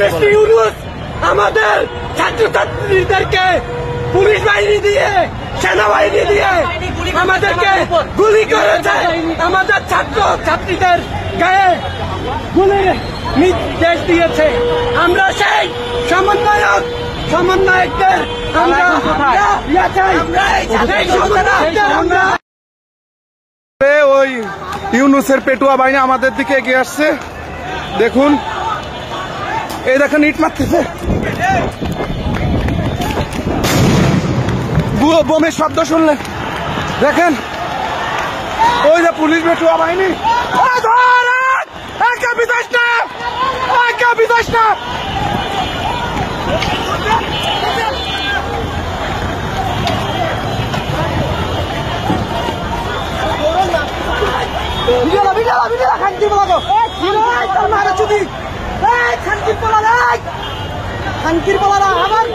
Fascist Yunus আমাদের ছাত্রছাত্রীদেরকে police বাহিনী দিয়ে সেনাবাহিনী দিয়ে আমাদেরকে গুলি করেছে। আমাদের ছাত্র ছাত্রীদের গায়ে গুলির নির্দেশ দিয়েছে। আমরা সেই সমন্বয়কদের ওই ইউনূসের পেটুয়া বাহিনী আমাদের দিকে এগিয়ে আসছে। দেখুন, এই দেখেন ইট মারতেছে, বোমের শব্দ শুনলেন। দেখেন ওই যে পুলিশ পেটুয়া বাহিনী। শান্তির বলা আবার